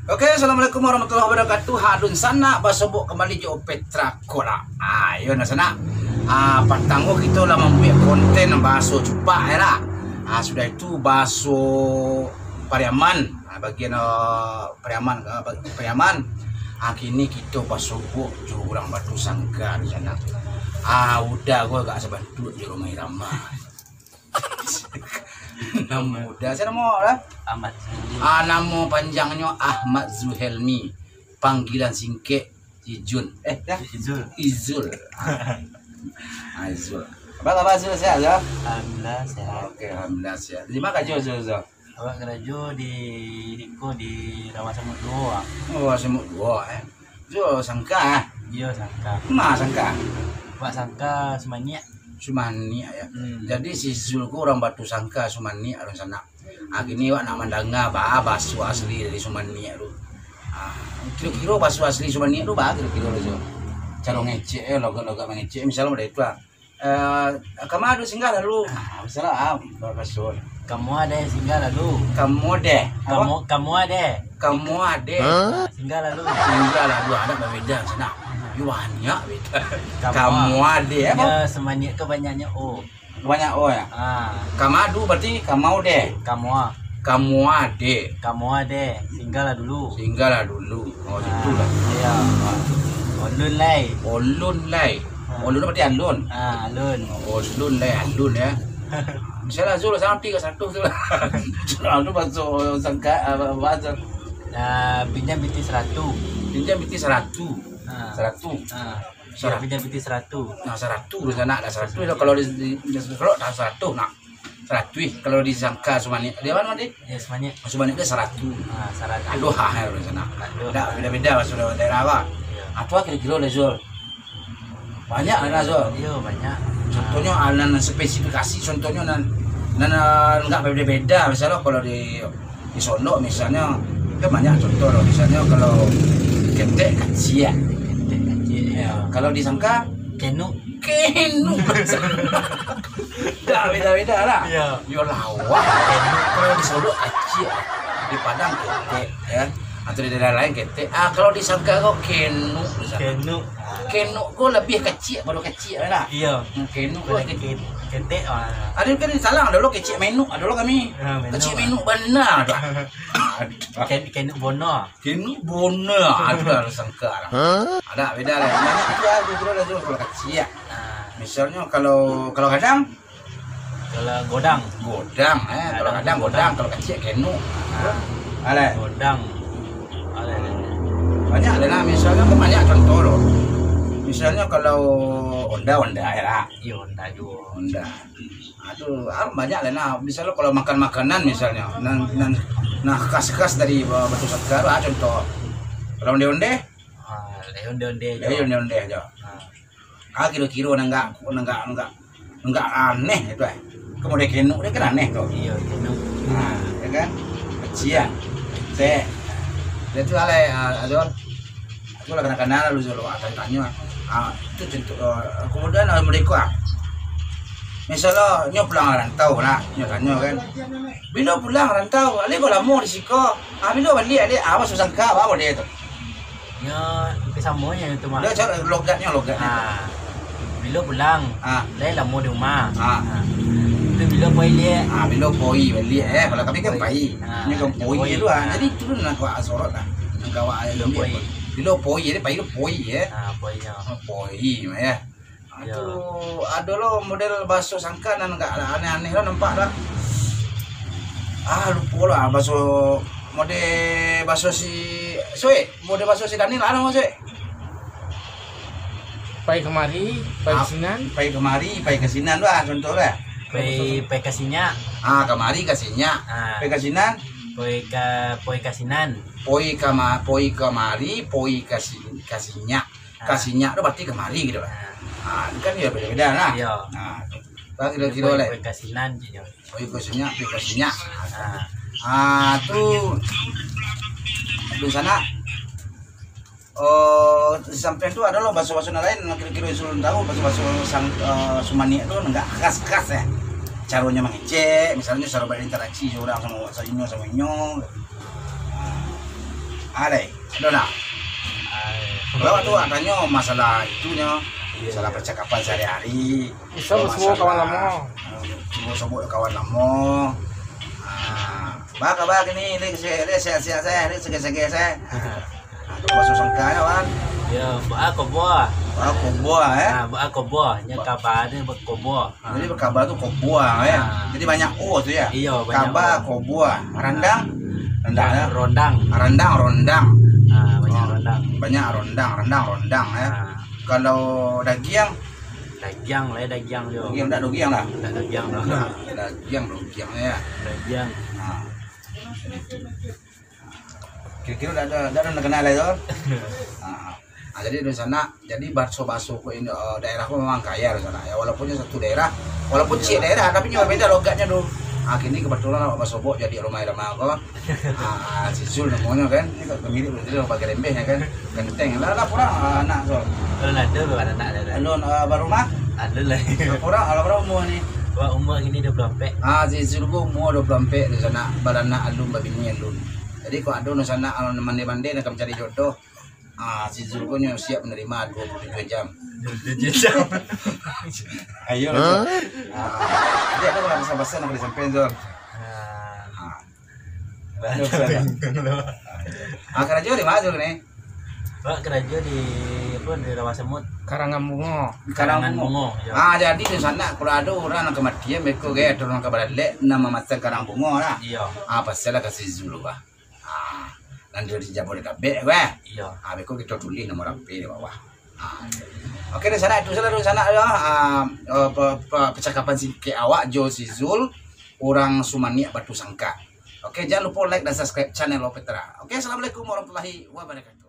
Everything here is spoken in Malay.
Oke, assalamualaikum warahmatullahi wabarakatuh. Hadun sana basubuk kembali jo Petra Kola. Ayo na sana. Pertanggo kita lah membuat konten baso cupak ya lah. Sudah itu baso Pariaman, bagian Pariaman. Kini kita basubuk jo Urang Batu Sangka di sana. Udah gua gak sebantu di rumah Irama. Nama muda, saya nama lah Ahmad. Nama panjangnya Ahmad Zuhelmi, panggilan singkat Izul. Izul. Izul. Apa Izul sehat ya? Alhamdulillah sehat. Oke, alhamdulillah sehat. Di mana kerja Izul? Awak kerja di Rawa Semut 2. Oh, Semut 2 Izul sangka Iya sangka. Mana sangka? Pak sangka semuanya. Sumani ya. Jadi si Zulku Urang Batu Sangka Sumani arun sana. Gini wak nak mandanga baso asli dari Sumani itu. Kira-kira baso asli Sumani itu kira-kira itu. Cara ngecek logat-logat mengecek misalnya udah itu kamu ada singgah lalu. Misalnya baso. Kamu ada singgah lalu. Kamu ada. Singgah lalu. Singgah lalu ada berbeda sana. Banyak beda. Kamu ada ya semuanya kebanyakannya banyak ya. Kamadu berarti kamu deh. Kamu ada. Singgah dulu. Oh itu lah. Iya. Olun lai. Olun berarti alun. Alun. Olun ya. Misalnya Zul sama 31 tu lah. Itu bahasa sangka bahasa. Pinjam biti 100. Pinjam biti 100. 100. Pinjam biti 100. Nah 100 di sana ada 100 kalau di kalau tak 100 nak 100 kalau disangka Sumani dia mana tadi? Ya Sumani. Sumani itu 100. 100. Aduh di sana. Ada beda-beda masuk daerah apa? Apa kira-kira le Zul? Banyak lah Zul. Iya banyak. Contohnya anan spesifikasi contohnya enggak beda-beda misalnya kalau di Solo misalnya kan banyak contoh loh misalnya kalau ketek kecil ya. Kalau disangka kenu dah beda-beda lah ya. Yo lawak kalau di Solo kecil di Padang ketek ya atau di daerah lain ketek kalau disangka kok kenu kok lebih kecil baru kecil lah iya kenu kok ketek ada kan salah ada lo kecil menu ada lo kami kecil menu benar kenu bono ada harus sangka ada beda lah banyak itu ada kalau kecil misalnya kalau kadang godang kalau kadang godang kalau kecil kenu ale godang banyak lah misalnya banyak contoh loh misalnya kalau onda ya iya onda juga aduh banyak lah misalnya kalau makan makanan misalnya nah khas dari Batu Sangka contoh kalau onde aja kira-kira enggak aneh itu kemudian kenu dia kan aneh tuh iya kenu ya kan kecil itu alay Azul itu lah kadang-kadang lalu Zul tanya itu contoh kemudian mereka misalnya nyo pulang rantau lah nyo tanya kan bila pulang rantau ali kalau mau di siko bila balik ali apa susah kah apa dia itu kesamuanya itu mah dia cara logatnya bila pulang dia lah mau di rumah itu bila poi balik kalau kami kan pai ini kan poi itu jadi itu nak kau asorot lah kau ayam bila poi jadi pai itu poi ya poi ya aduh ada lo model baso sangka dan enggak aneh-aneh lo nampak lah lupa lah baso si model baso si Daniel ada mas pai kemari pai kesinan lah contoh lah pai kasinya kemari kasinya pai kasinan poi kasinan poi kemari poi kasinya itu berarti kemari gitu lah kan ya beda-beda lah kira-kira oleh poi kasinan poi kasinya tuh di sana sampai itu ada loh baso-baso lain kira-kira Zulun tahu baso-baso Sumani itu enggak khas-khas ya caranya mengecek misalnya cara berinteraksi orang sama inyo Ada nak. Kalau tuh tanya masalah itunya, masalah percakapan sehari-hari. Bisa semua kawan lama. Semua kawan lama. Bak ini sehat-sehat saya, ini segar-segar saya. Masuk sangkanya kan? Ya, buat koboh. Koboh ya? Buat koboh. Nya kabar ini buat koboh. Jadi kabar tuh koboh ya. Jadi banyak o tuh ya. Iya, banyak. Kabar koboh. Rendang, rendangnya. Rondang. Rondang. Banyak rondang. Banyak rondang ya. Kalau daging lah dagiang yo. Daging enggak daging lah. Enggak dagiang lah. Daging ya. Dagiang. Kira-kira ada kenal itu. Jadi di sana, jadi bakso-bakso ini daerahku memang kaya di sana ya, walaupun satu daerah, walaupun cik daerah, tapi juga beda logatnya dong. Kini kebetulan bakso bok jadi rumah aku. Si Zul namanya kan, ini pemilik itu pakai rembehnya kan, genteng lah kurang anak so. Ada berapa anak ada? Alun baru mah? Ada lah. Kurang berapa umur nih? Umur ini 24. Si Zul ku umur 24 di sana, balana alun babini alun. Jadi kalau ada di sana alun mandi-mandi nak mencari jodoh. Si Zulko siap menerima 27 jam. 27 jam. Ayo lah. Jadi aku nggak bisa bahasa nak disampaikan Zul. Kerja di mana Zul nih? Kerja di Rawasemut. Karangbungo. Jadi di sana kalau ada orang yang kematian, mereka gaya orang kabarale nama macam Karangbungo lah. Iya. Pasal kasih Zul bah. Nanti di Jabodetabek, weh. Iya. Beko kita tulis nomor HP di bawah. Oke di sana itu di sana ya. Percakapan ke awak Jo si Zul, orang Sumania Batu Sangka. Oke jangan lupa like dan subscribe channel Lopetra. Oke assalamualaikum warahmatullahi wabarakatuh.